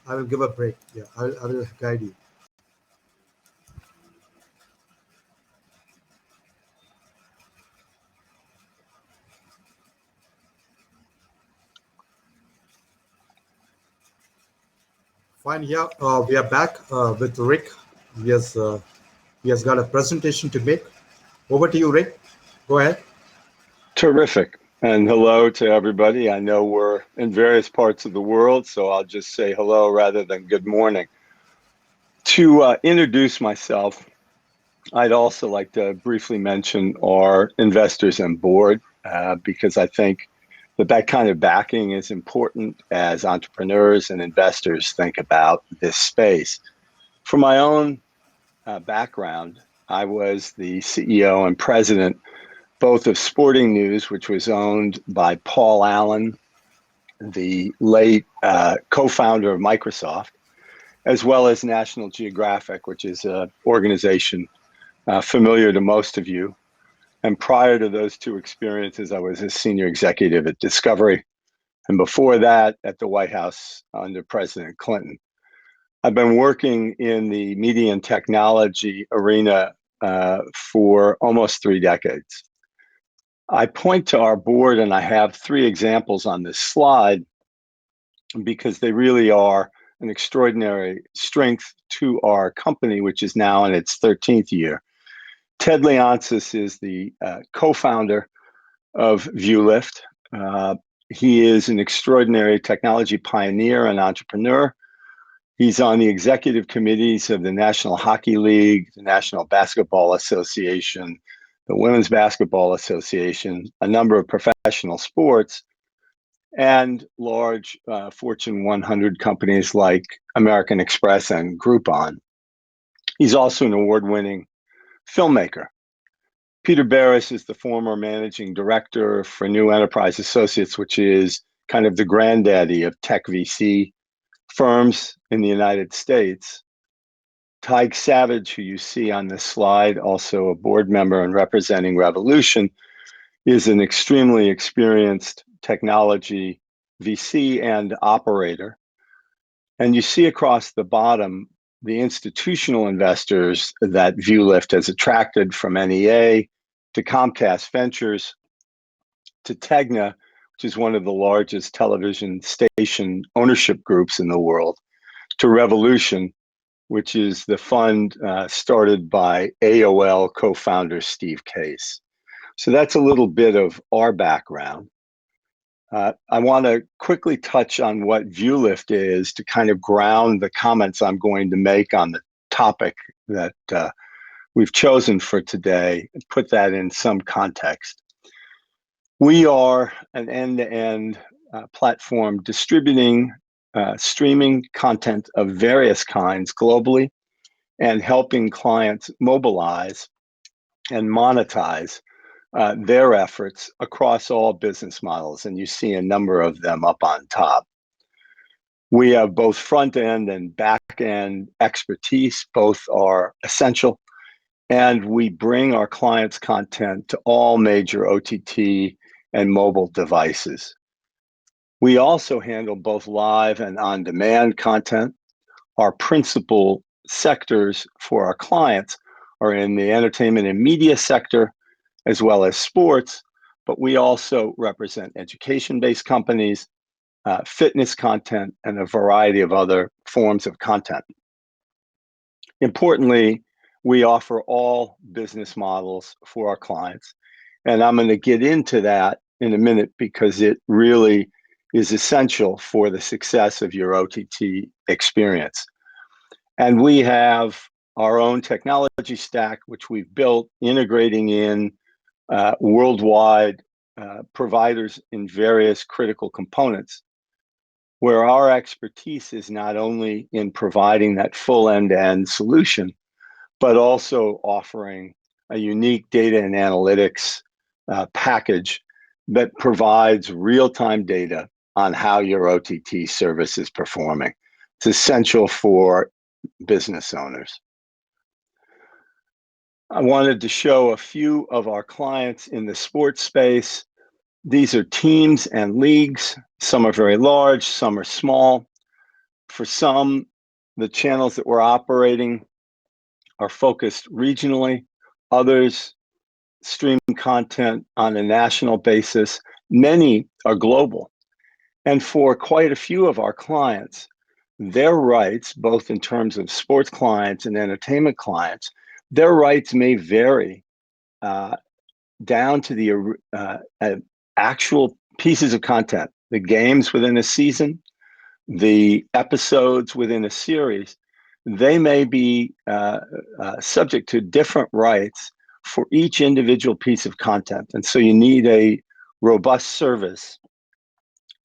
I will give a break. Yeah, I will guide you. Fine. Yeah, we are back with Rick. He has uh, he has got a presentation to make. Over to you, Rick. Go ahead. Terrific. And hello to everybody. I know we're in various parts of the world, so I'll just say hello rather than good morning. To introduce myself, I'd also like to briefly mention our investors and board, because I think that kind of backing is important as entrepreneurs and investors think about this space. For my own background, I was the CEO and president both of Sporting News, which was owned by Paul Allen, the late co-founder of Microsoft, as well as National Geographic, which is an organization familiar to most of you. And prior to those two experiences, I was a senior executive at Discovery, and before that at the White House under President Clinton. I've been working in the media and technology arena for almost 3 decades. I point to our board, and I have 3 examples on this slide because they really are an extraordinary strength to our company, which is now in its 13th year. Ted Leonsis is the co-founder of ViewLift. He is an extraordinary technology pioneer and entrepreneur. He's on the executive committees of the National Hockey League, the National Basketball Association, the Women's Basketball Association, a number of professional sports, and large Fortune 100 companies like American Express and Groupon. He's also an award-winning filmmaker. Peter Barris is the former managing director for New Enterprise Associates, which is kind of the granddaddy of tech VC firms in the United States. Tig Savage, who you see on this slide, also a board member and representing Revolution, is an extremely experienced technology VC and operator. And you see across the bottom the institutional investors that ViewLift has attracted, from NEA to Comcast Ventures to Tegna, which is one of the largest television station ownership groups in the world, to Revolution, which is the fund started by AOL co-founder Steve Case. So that's a little bit of our background. I want to quickly touch on what ViewLift is to kind of ground the comments I'm going to make on the topic that we've chosen for today, and put that in some context. We are an end-to-end platform distributing streaming content of various kinds globally and helping clients mobilize and monetize their efforts across all business models. And you see a number of them up on top. We have both front-end and back-end expertise. Both are essential. And we bring our clients' content to all major OTT and mobile devices. We also handle both live and on-demand content. Our principal sectors for our clients are in the entertainment and media sector, as well as sports, but we also represent education-based companies, fitness content, and a variety of other forms of content. Importantly, we offer all business models for our clients, and I'm going to get into that in a minute because it really is essential for the success of your OTT experience. And we have our own technology stack, which we've built, integrating in worldwide providers in various critical components, where our expertise is not only in providing that full end-to-end solution, but also offering a unique data and analytics package that provides real-time data on how your OTT service is performing. It's essential for business owners. I wanted to show a few of our clients in the sports space. These are teams and leagues. Some are very large, some are small. For some, the channels that we're operating are focused regionally. Others stream content on a national basis. Many are global. And for quite a few of our clients, their rights, both in terms of sports clients and entertainment clients, their rights may vary down to the actual pieces of content, the games within a season, the episodes within a series. They may be subject to different rights for each individual piece of content. And so you need a robust service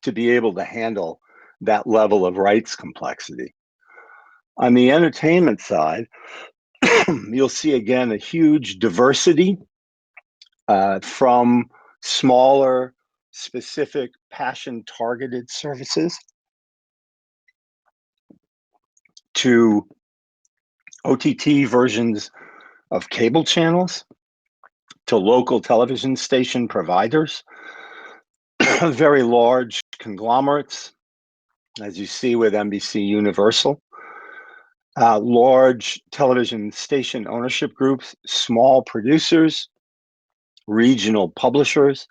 to be able to handle that level of rights complexity. On the entertainment side, you'll see again a huge diversity from smaller, specific, passion targeted services to OTT versions of cable channels to local television station providers, very large conglomerates, as you see with NBC Universal, large television station ownership groups, small producers, regional publishers.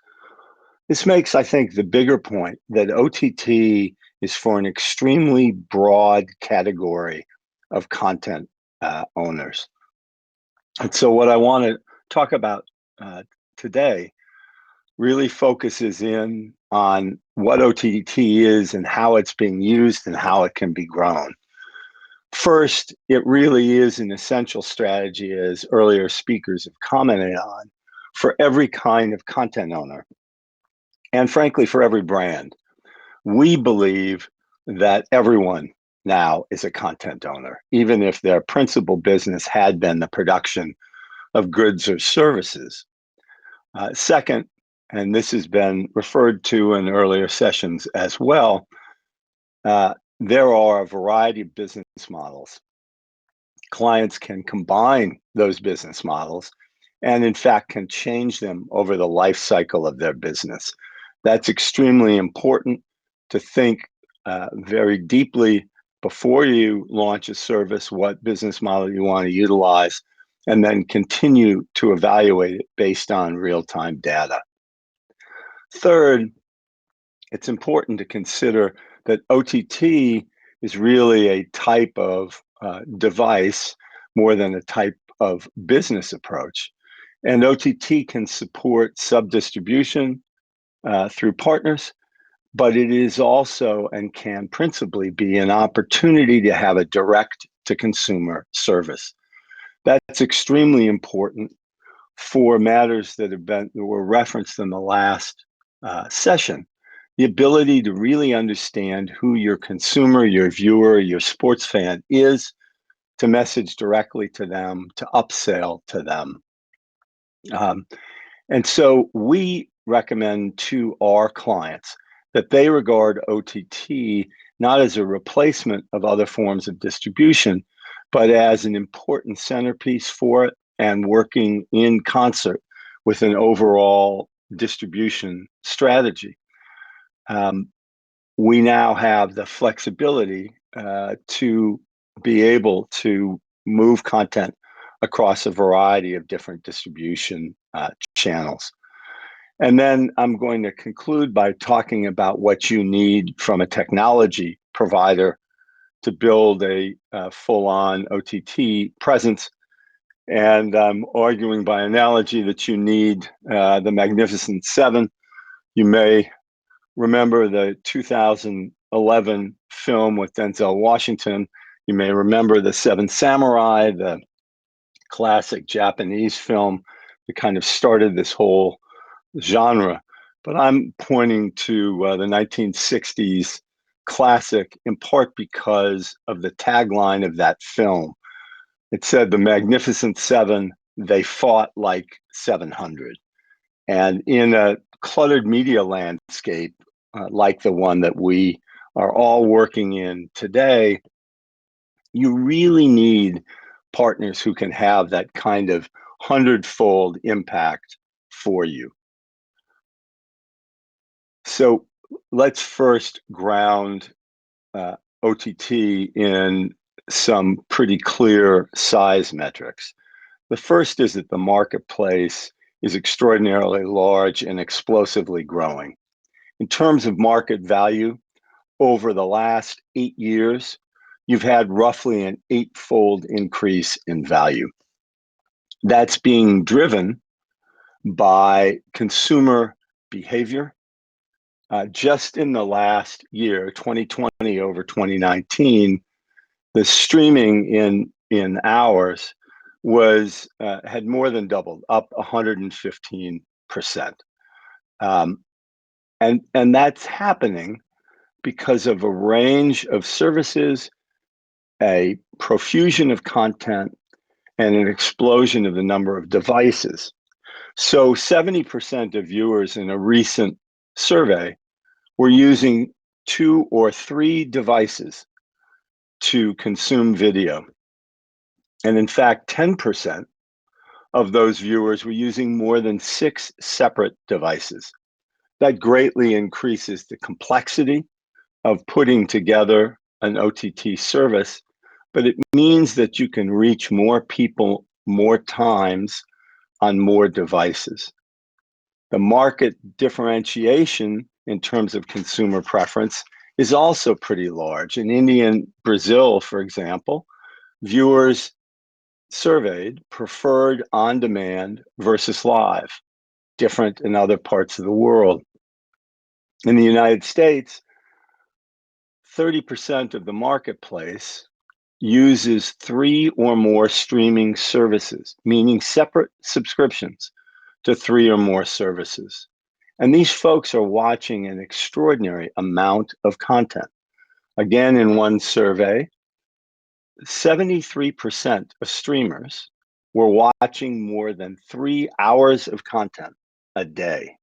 This makes, I think, the bigger point that OTT is for an extremely broad category of content owners. And so what I want to talk about today really focuses in on what OTT is and how it's being used and how it can be grown. First, it really is an essential strategy, as earlier speakers have commented on, for every kind of content owner, and frankly, for every brand. We believe that everyone now is a content owner, even if their principal business had been the production of goods or services. Second, and this has been referred to in earlier sessions as well, there are a variety of business models. Clients can combine those business models and in fact can change them over the life cycle of their business. That's extremely important to think very deeply before you launch a service, what business model you want to utilize, and then continue to evaluate it based on real-time data. Third, it's important to consider that OTT is really a type of device more than a type of business approach. And OTT can support sub-distribution through partners, but it is also and can principally be an opportunity to have a direct-to-consumer service. That's extremely important for matters that were referenced in the last session. The ability to really understand who your consumer, your viewer, your sports fan is, to message directly to them, to upsell to them. And so we recommend to our clients that they regard OTT not as a replacement of other forms of distribution, but as an important centerpiece for it and working in concert with an overall distribution strategy. We now have the flexibility to be able to move content across a variety of different distribution channels. And then I'm going to conclude by talking about what you need from a technology provider to build a full-on OTT presence. And I'm arguing by analogy that you need the Magnificent Seven. You may remember the 2011 film with Denzel Washington. You may remember The Seven Samurai, the classic Japanese film that kind of started this whole genre. But I'm pointing to the 1960s classic in part because of the tagline of that film. It said, "The Magnificent Seven, they fought like 700." And in a cluttered media landscape like the one that we are all working in today, you really need partners who can have that kind of 100-fold impact for you. So let's first ground OTT in some pretty clear size metrics. The first is that the marketplace is extraordinarily large and explosively growing. In terms of market value, over the last 8 years, you've had roughly an 8-fold increase in value. That's being driven by consumer behavior. Just in the last year, 2020 over 2019, the streaming in hours was had more than doubled, up 115%. And that's happening because of a range of services, a profusion of content, and an explosion of the number of devices. So 70% of viewers in a recent survey were using 2 or 3 devices to consume video. And in fact, 10% of those viewers were using more than 6 separate devices. That greatly increases the complexity of putting together an OTT service, but it means that you can reach more people more times on more devices. The market differentiation in terms of consumer preference is also pretty large. In India and Brazil, for example, viewers surveyed preferred on-demand versus live, different in other parts of the world. In the United States, 30% of the marketplace uses 3 or more streaming services, meaning separate subscriptions to 3 or more services. And these folks are watching an extraordinary amount of content. Again, in one survey, 73% of streamers were watching more than 3 hours of content a day.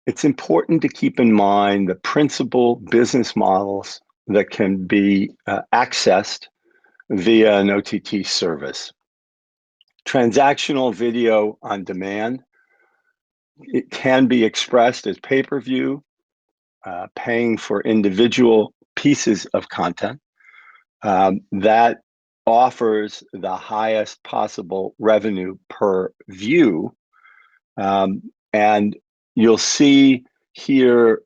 It's important to keep in mind the principal business models that can be accessed via an OTT service. Transactional video on demand, it can be expressed as pay-per-view, paying for individual pieces of content. That offers the highest possible revenue per view. And you'll see here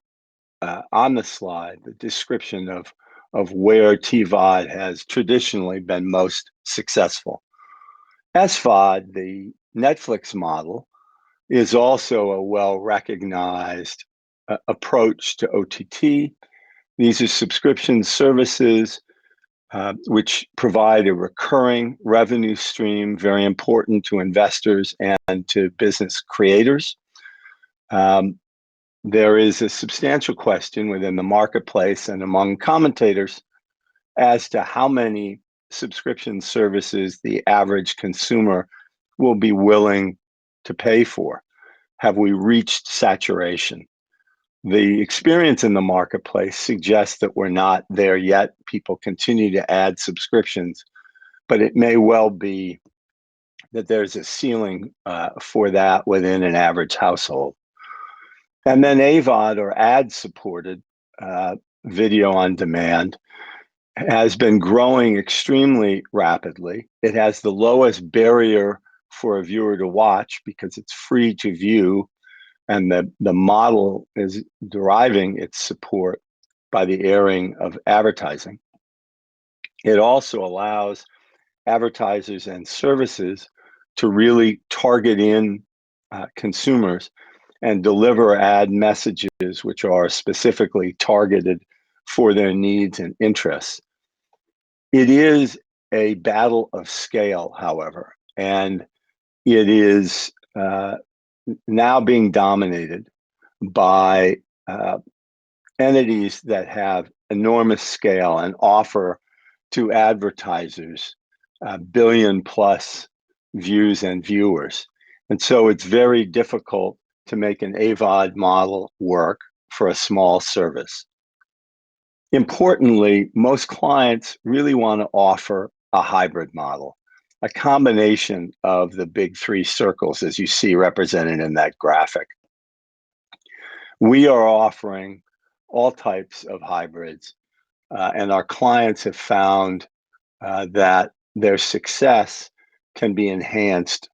on the slide the description of where TVOD has traditionally been most successful. SVOD, the Netflix model, is also a well-recognized approach to OTT. These are subscription services which provide a recurring revenue stream, very important to investors and to business creators. There is a substantial question within the marketplace and among commentators as to how many subscription services the average consumer will be willing to pay for. Have we reached saturation? The experience in the marketplace suggests that we're not there yet. People continue to add subscriptions, but it may well be that there's a ceiling for that within an average household. And then AVOD, or ad-supported video on demand, has been growing extremely rapidly. It has the lowest barrier for a viewer to watch because it's free to view, and the model is deriving its support by the airing of advertising. It also allows advertisers and services to really target in consumers and deliver ad messages which are specifically targeted for their needs and interests. It is a battle of scale, however, and it is now being dominated by entities that have enormous scale and offer to advertisers billion plus views and viewers. And so it's very difficult to make an AVOD model work for a small service. Importantly, most clients really want to offer a hybrid model, a combination of the big 3 circles as you see represented in that graphic. We are offering all types of hybrids. And our clients have found that their success can be enhanced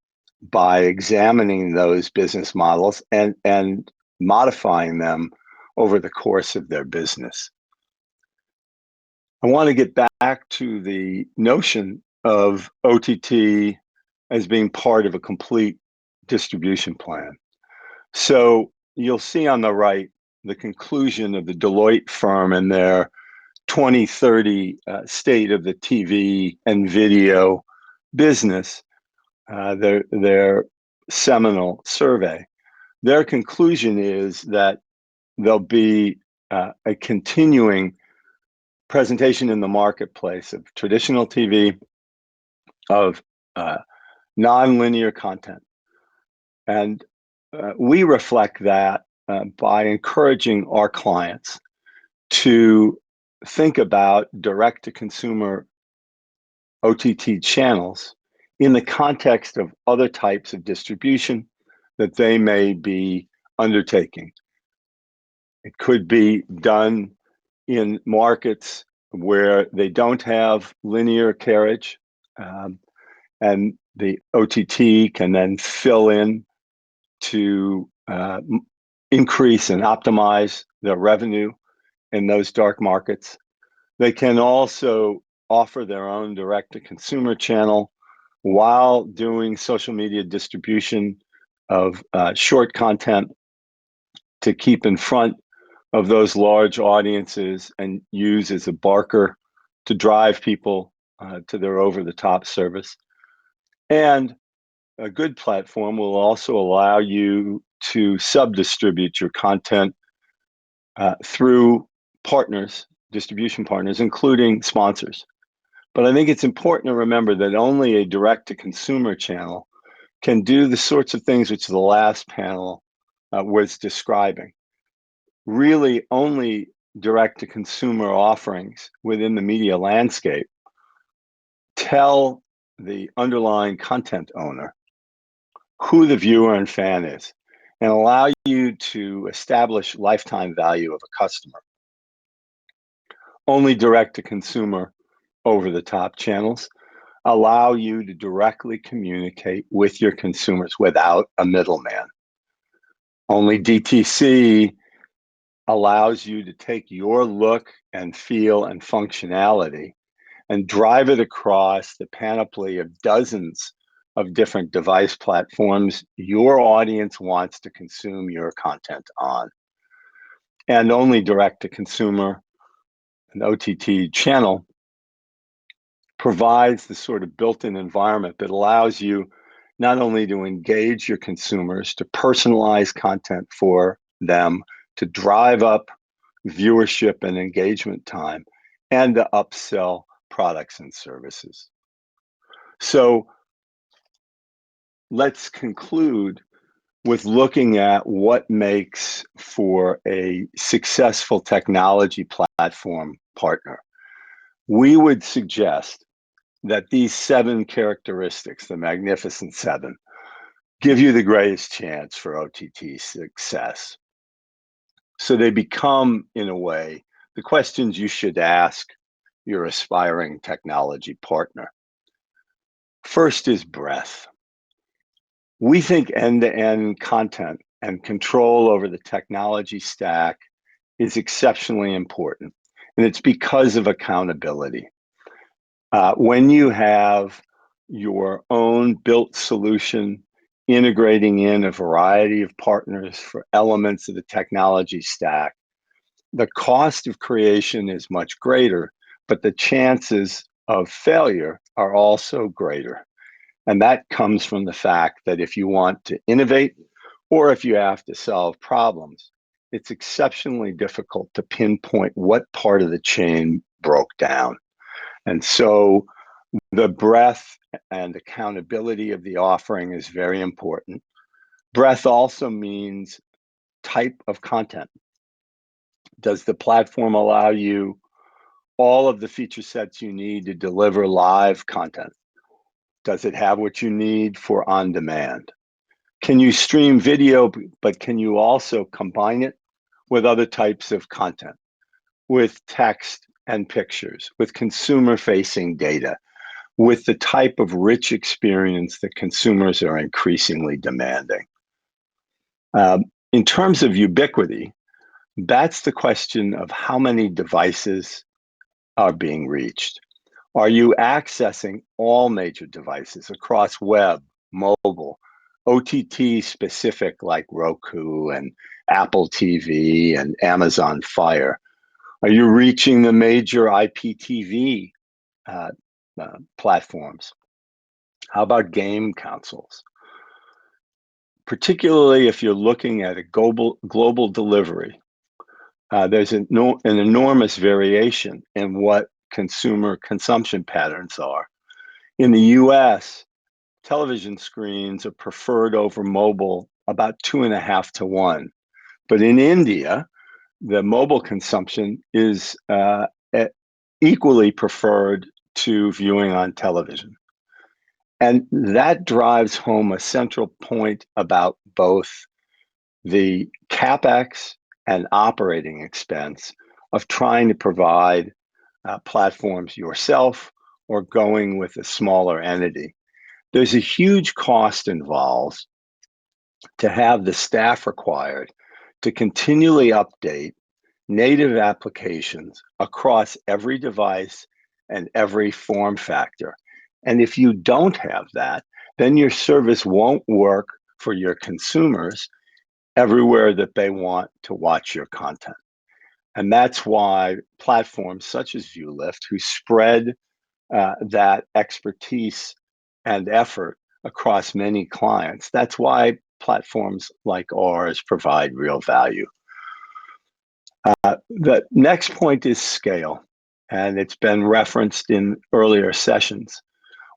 by examining those business models and modifying them over the course of their business. I want to get back to the notion of OTT as being part of a complete distribution plan. So you'll see on the right the conclusion of the Deloitte firm and their 2030 state of the TV and video business, their seminal survey. Their conclusion is that there'll be a continuing presentation in the marketplace of traditional TV, of non-linear content. And we reflect that by encouraging our clients to think about direct-to-consumer OTT channels in the context of other types of distribution that they may be undertaking. It could be done in markets where they don't have linear carriage, and the OTT can then fill in to increase and optimize their revenue in those dark markets. They can also offer their own direct-to-consumer channel while doing social media distribution of short content to keep in front of those large audiences and use as a barker to drive people to their over-the-top service. And a good platform will also allow you to sub-distribute your content through partners, distribution partners, including sponsors. But I think it's important to remember that only a direct-to-consumer channel can do the sorts of things which the last panel was describing. Really, only direct-to-consumer offerings within the media landscape tell the underlying content owner who the viewer and fan is and allow you to establish lifetime value of a customer. Only direct-to-consumer over-the-top channels allow you to directly communicate with your consumers without a middleman. Only DTC allows you to take your look and feel and functionality and drive it across the panoply of dozens of different device platforms your audience wants to consume your content on. And only direct-to-consumer, an OTT channel, provides the sort of built-in environment that allows you not only to engage your consumers, to personalize content for them, to drive up viewership and engagement time, and to upsell products and services. So let's conclude with looking at what makes for a successful technology platform partner. We would suggest that these 7 characteristics, the Magnificent Seven, give you the greatest chance for OTT success. So they become, in a way, the questions you should ask your aspiring technology partner. First is breadth. We think end-to-end content and control over the technology stack is exceptionally important, and it's because of accountability. When you have your own built solution integrating in a variety of partners for elements of the technology stack, the cost of creation is much greater, but the chances of failure are also greater. And that comes from the fact that if you want to innovate or if you have to solve problems, it's exceptionally difficult to pinpoint what part of the chain broke down. And so the breadth and accountability of the offering is very important. Breadth also means type of content. Does the platform allow you all of the feature sets you need to deliver live content? Does it have what you need for on-demand? Can you stream video, but can you also combine it with other types of content, with text and pictures, with consumer-facing data, with the type of rich experience that consumers are increasingly demanding. In terms of ubiquity, that's the question of how many devices are being reached. Are you accessing all major devices across web, mobile, OTT specific like Roku and Apple TV and Amazon Fire? Are you reaching the major IPTV platforms? How about game consoles? Particularly if you're looking at a global delivery, there's an enormous variation in what consumer consumption patterns are. In the US, television screens are preferred over mobile about 2.5 to 1. But in India, the mobile consumption is equally preferred to viewing on television. And that drives home a central point about both the CapEx and operating expense of trying to provide platforms yourself or going with a smaller entity. There's a huge cost involved to have the staff required to continually update native applications across every device and every form factor. And if you don't have that, then your service won't work for your consumers everywhere that they want to watch your content. And that's why platforms such as ViewLift, who spread that expertise and effort across many clients, that's why platforms like ours provide real value. The next point is scale, and it's been referenced in earlier sessions.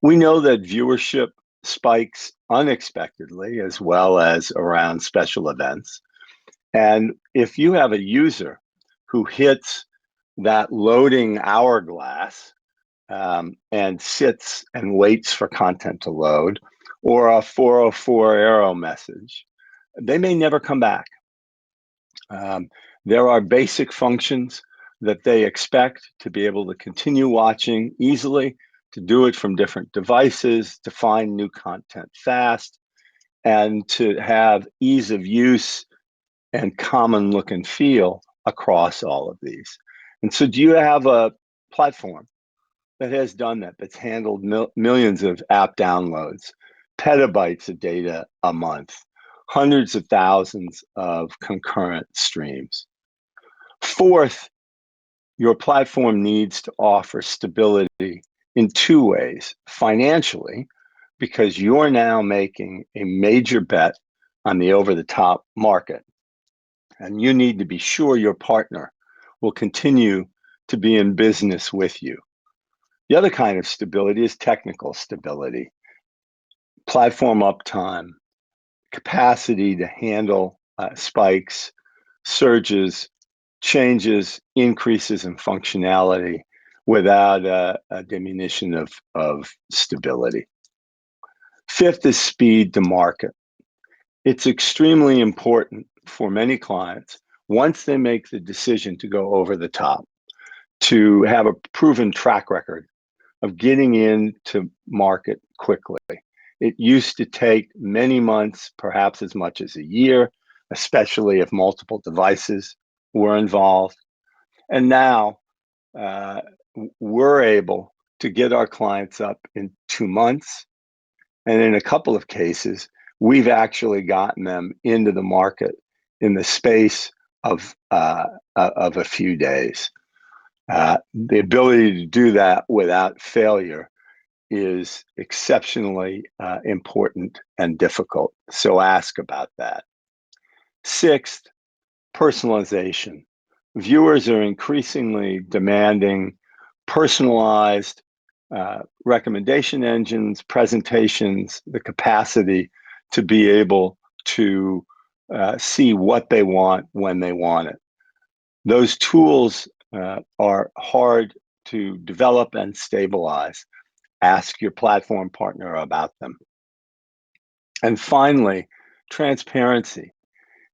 We know that viewership spikes unexpectedly as well as around special events. And if you have a user who hits that loading hourglass and sits and waits for content to load, or a 404 error message, they may never come back. There are basic functions that they expect to be able to continue watching easily, to do it from different devices, to find new content fast, and to have ease of use and common look and feel across all of these. And so do you have a platform that has done that, that's handled millions of app downloads, petabytes of data a month, hundreds of thousands of concurrent streams? Fourth, your platform needs to offer stability in two ways. Financially, because you're now making a major bet on the over-the-top market, and you need to be sure your partner will continue to be in business with you. The other kind of stability is technical stability, platform uptime, capacity to handle spikes, surges, changes, increases in functionality without a diminution of stability. Fifth is speed to market. It's extremely important for many clients, once they make the decision to go over the top, to have a proven track record of getting into market quickly. It used to take many months, perhaps as much as a year, especially if multiple devices were involved. And now we're able to get our clients up in 2 months. And in a couple of cases, we've actually gotten them into the market in the space of a few days. The ability to do that without failure is exceptionally important and difficult. So ask about that. Sixth, personalization. Viewers are increasingly demanding personalized recommendation engines, presentations, the capacity to be able to see what they want when they want it. Those tools are hard to develop and stabilize. Ask your platform partner about them. And finally, transparency.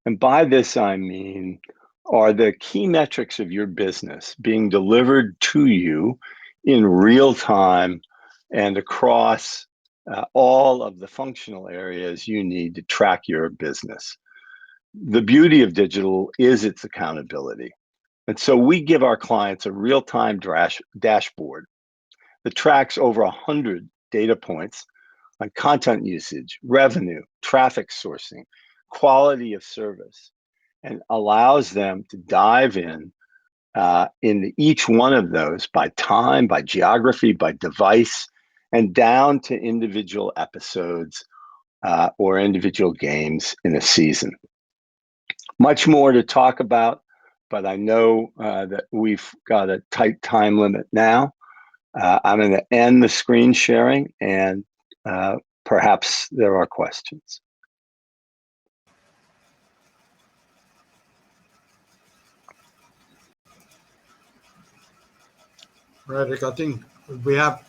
And by this, I mean are the key metrics of your business being delivered to you in real time and across all of the functional areas you need to track your business. The beauty of digital is its accountability. And so we give our clients a real-time dashboard that tracks over 100 data points on content usage, revenue, traffic sourcing, quality of service, and allows them to dive in each one of those by time, by geography, by device, and down to individual episodes or individual games in a season. Much more to talk about, but I know that we've got a tight time limit now. I'm going to end the screen sharing, and perhaps there are questions. Right, Rick, I think we have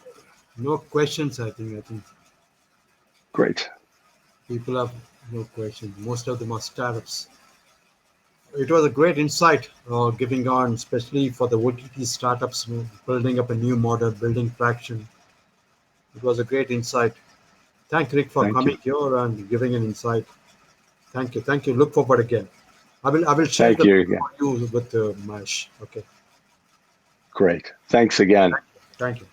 no questions. I think Great. people have no questions. Most of them are startups. It was a great insight giving on, especially for the OTT startups, building up a new model, building traction. It was a great insight. Thank Rick for Thank you. coming here and giving an insight. Thank you. Thank you. Look forward again. I will share Thank the you link again. for you with Mash. Okay. Great. Thanks again. Thank you.